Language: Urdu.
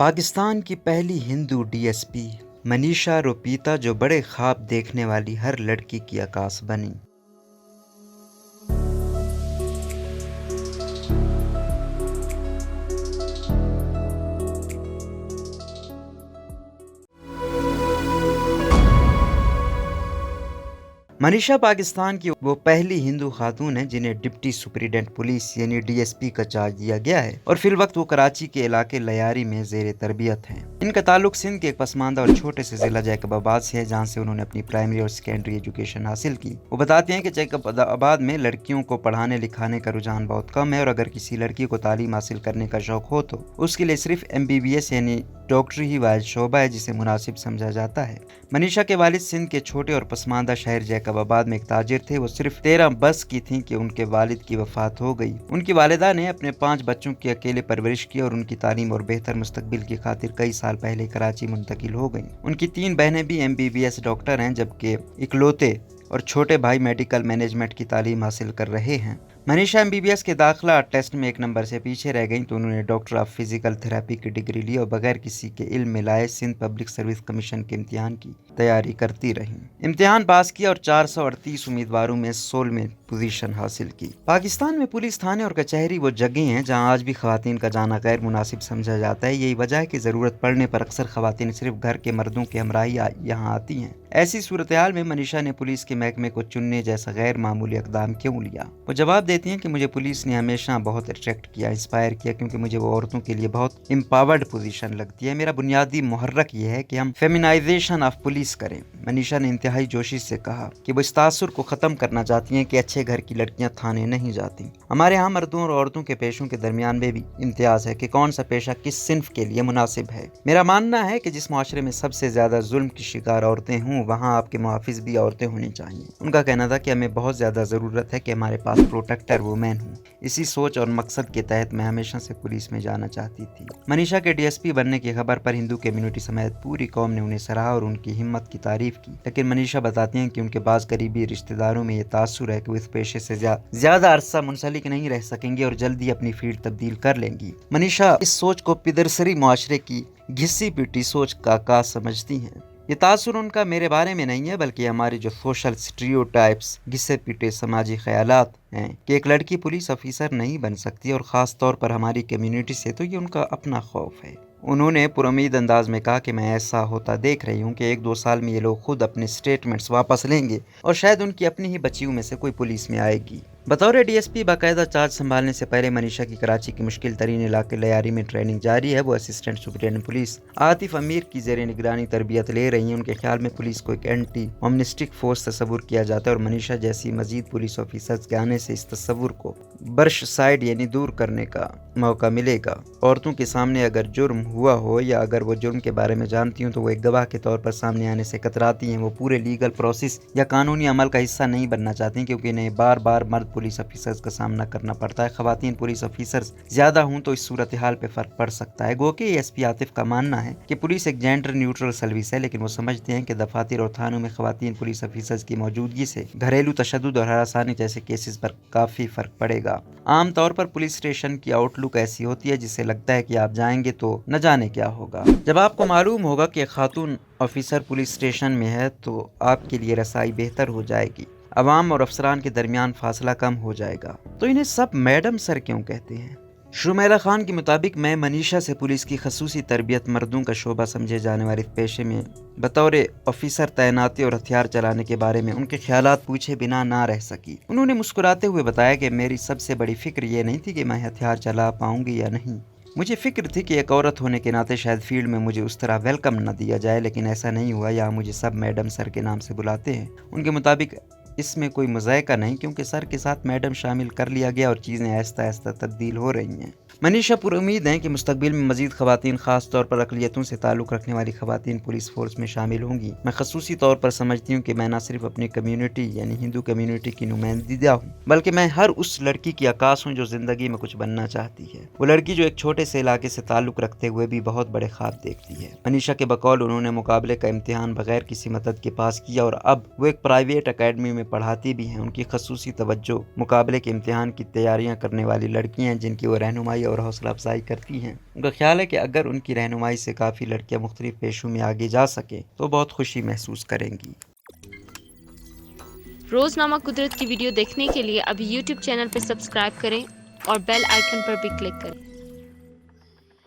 پاکستان کی پہلی ہندو ڈی ایس پی منیشا روپیتا جو بڑے خواب دیکھنے والی ہر لڑکی کی عکاس بنی۔ منیشا پاکستان کی وہ پہلی ہندو خاتون ہیں جنہیں ڈپٹی سپرنٹینڈنٹ پولیس یعنی ڈی ایس پی کا چارج دیا گیا ہے اور فی الوقت وہ کراچی کے علاقے لیاری میں زیر تربیت ہیں۔ ان کا تعلق سندھ کے ایک پسماندہ اور چھوٹے سے ضلع جیکب آباد سے ہے جہاں سے انہوں نے اپنی پرائمری اور سیکنڈری ایجوکیشن حاصل کی۔ وہ بتاتے ہیں کہ جیکب آباد میں لڑکیوں کو پڑھانے لکھانے کا رجحان بہت کم ہے اور اگر کسی لڑکی کو تعلیم حاصل کرنے کا شوق ہو تو اس کے لیے صرف MBBS یعنی ڈاکٹری ہی واحد شعبہ ہے جسے مناسب سمجھا جاتا ہے۔ منیشا کے والد سندھ کے چھوٹے اور پسماندہ شہر جیکب آباد میں ایک تاجر تھے۔ وہ صرف 13 برس کی تھیں کہ ان کے والد کی وفات ہو گئی۔ ان کی والدہ نے اپنے 5 بچوں کی اکیلے پرورش کی اور ان کی تعلیم اور بہتر مستقبل کی خاطر کئی سال پہلے کراچی منتقل ہو گئیں۔ ان کی 3 بہنیں بھی MBBS ڈاکٹر ہیں جبکہ اکلوتے اور چھوٹے بھائی میڈیکل مینجمنٹ کی تعلیم حاصل کر رہے ہیں۔ منیشا MBBS کے داخلہ ٹیسٹ میں 1 نمبر سے پیچھے رہ گئیں تو انہوں نے ڈاکٹر آف فزیکل تھراپی کی ڈگری لی اور بغیر کسی کے علم میں لائے سندھ پبلک سروس کمیشن کے امتحان کی تیاری کرتی رہیں۔ امتحان پاس کیا اور 438 امیدواروں میں 16ویں پوزیشن حاصل کی۔ پاکستان میں پولیس تھانے اور کچہری وہ جگہیں ہیں جہاں آج بھی خواتین کا جانا غیر مناسب سمجھا جاتا ہے۔ یہی وجہ ہے کہ ضرورت پڑنے پر اکثر خواتین صرف گھر کے مردوں کی ہمراہی یہاں آتی ہیں۔ ایسی صورتحال میں منیشا نے پولیس کے محکمے کو چننے جیسا غیر معمولی اقدام کیوں لیا؟ وہ جواب دیتی ہیں کہ مجھے پولیس نے ہمیشہ بہت اٹریکٹ کیا، انسپائر کیا کیونکہ مجھے وہ عورتوں کے لیے بہت امپاورڈ پوزیشن لگتی ہے۔ میرا بنیادی محرک یہ ہے کہ ہم فیمینائزیشن آف پولیس کریں۔ منیشا نے انتہائی جوشی سے کہا کہ وہ اس تاثر کو ختم کرنا چاہتی ہیں کہ اچھے گھر کی لڑکیاں تھانے نہیں جاتی۔ ہمارے ہاں مردوں اور عورتوں کے پیشوں کے درمیان میں بھی امتیاز ہے کہ کون سا پیشہ کس صنف کے لیے مناسب ہے۔ میرا ماننا ہے کہ جس معاشرے میں سب سے زیادہ ظلم کی شکار عورتیں ہوں وہاں آپ کے محافظ بھی عورتیں ہونی چاہیے۔ ان کا کہنا تھا کہ ہمیں بہت زیادہ ضرورت ہے کہ ہمارے پاس پروٹیکٹر وومین ہوں۔ اسی سوچ اور مقصد کے تحت میں ہمیشہ سے پولیس میں جانا چاہتی تھی۔ منیشا کے DSP بننے کی خبر پر ہندو کمیونٹی سمیت پوری قوم نے انہیں سراہا اور ان کی ہمت کی تعریف کی، لیکن منیشا بتاتی ہیں کہ ان کے بعض قریبی رشتہ داروں میں یہ تاثر ہے کہ وہ اس پیشے سے زیادہ عرصہ منسلک نہیں رہ سکیں گی اور جلدی اپنی فیلڈ تبدیل کر لیں گی۔ منیشا اس سوچ کو پدرسری معاشرے کی گھسی پیٹی سوچ کا عکاس سمجھتی ہیں۔ یہ تاثر ان کا میرے بارے میں نہیں ہے بلکہ ہماری جو سوشل سٹیریوٹائپس گھسے پیٹے سماجی خیالات ہیں کہ ایک لڑکی پولیس آفیسر نہیں بن سکتی اور خاص طور پر ہماری کمیونٹی سے، تو یہ ان کا اپنا خوف ہے۔ انہوں نے پرامید انداز میں کہا کہ میں ایسا ہوتا دیکھ رہی ہوں کہ 1-2 سال میں یہ لوگ خود اپنے سٹیٹمنٹس واپس لیں گے اور شاید ان کی اپنی ہی بچیوں میں سے کوئی پولیس میں آئے گی۔ بطور DSP باقاعدہ چارج سنبھالنے سے پہلے منیشا کی کراچی کے مشکل ترین علاقے لیاری میں ٹریننگ جاری ہے۔ وہ اسسٹنٹ سپرنٹینڈنٹ پولیس عاطف امیر کی زیر نگرانی تربیت لے رہی ہیں۔ ان کے خیال میں پولیس کو ایک اینٹی ہومنسٹک فورس تصور کیا جاتا ہے اور منیشا جیسی مزید پولیس آفیسرز کے آنے سے اس تصور کو برش سائڈ یعنی دور کرنے کا موقع ملے گا۔ عورتوں کے سامنے اگر جرم ہوا ہو یا اگر وہ جرم کے بارے میں جانتی ہوں تو وہ ایک گواہ کے طور پر سامنے آنے سے کتراتی ہیں۔ وہ پورے لیگل پروسیس یا قانونی عمل کا حصہ نہیں بننا چاہتی کیونکہ انہیں بار بار مرد پولیس آفیسرز کا سامنا کرنا پڑتا ہے۔ خواتین پولیس آفیسرز زیادہ ہوں تو اس صورتحال پہ فرق پڑ سکتا ہے۔ گو کہ SP عاطف کا ماننا ہے کہ پولیس ایک جینڈر نیوٹرل سروس ہے، لیکن وہ سمجھتے ہیں کہ دفاتر اور تھانوں میں خواتین پولیس آفیسرز کی موجودگی سے گھریلو تشدد اور ہراسانی جیسے کیسز پر کافی فرق پڑے گا۔ عام طور پر پولیس اسٹیشن کی آؤٹ لک ایسی ہوتی ہے جسے لگتا ہے کہ آپ جائیں گے تو نہ جانے کیا ہوگا۔ جب آپ کو معلوم ہوگا کہ خاتون آفیسر پولیس اسٹیشن میں ہے تو آپ کے لیے رسائی بہتر ہو جائے گی، عوام اور افسران کے درمیان فاصلہ کم ہو جائے گا۔ تو انہیں سب میڈم سر کیوں کہتے ہیں؟ شرمیلا خان کے مطابق میں منیشا سے پولیس کی خصوصی تربیت مردوں کا شعبہ سمجھے جانے والے پیشے میں بطور آفیسر تعیناتی اور ہتھیار چلانے کے بارے میں ان کے خیالات پوچھے بنا نہ رہ سکی۔ انہوں نے مسکراتے ہوئے بتایا کہ میری سب سے بڑی فکر یہ نہیں تھی کہ میں ہتھیار چلا پاؤں گی یا نہیں، مجھے فکر تھی کہ ایک عورت ہونے کے ناطے شاید فیلڈ میں مجھے اس طرح ویلکم نہ دیا جائے، لیکن ایسا نہیں ہوا۔ یہاں مجھے سب میڈم سر کے نام سے بلاتے ہیں۔ ان کے مطابق اس میں کوئی مذائقہ نہیں کیونکہ سر کے ساتھ میڈم شامل کر لیا گیا اور چیزیں آہستہ آہستہ تبدیل ہو رہی ہیں۔ منیشا پر امید ہیں کہ مستقبل میں مزید خواتین، خاص طور پر اقلیتوں سے تعلق رکھنے والی خواتین پولیس فورس میں شامل ہوں گی۔ میں خصوصی طور پر سمجھتی ہوں کہ میں نہ صرف اپنی کمیونٹی یعنی ہندو کمیونٹی کی نمائندہ ہوں بلکہ میں ہر اس لڑکی کی عکاس ہوں جو زندگی میں کچھ بننا چاہتی ہے، وہ لڑکی جو ایک چھوٹے سے علاقے سے تعلق رکھتے ہوئے بھی بہت بڑے خواب دیکھتی ہے۔ منیشا کے بقول انہوں نے مقابلے کا امتحان بغیر کسی مدد کے پاس کیا اور اب وہ ایک پرائیویٹ اکیڈمی میں پڑھاتی بھی ہیں۔ ان کی خصوصی توجہ مقابلے کے امتحان کی تیاریاں کرنے والی لڑکیاں ہیں جن کی وہ رہنمائی اور حوصلہ افزائی کرتی ہیں۔ ان کا خیال ہے کہ اگر ان کی رہنمائی سے کافی لڑکیاں مختلف پیشوں میں آگے جا سکیں تو بہت خوشی محسوس کریں گی۔ روزنامہ قدرت کی ویڈیو دیکھنے کے لیے ابھی یوٹیوب چینل پر سبسکرائب کریں اور بیل آئیکن پر بھی کلک کریں۔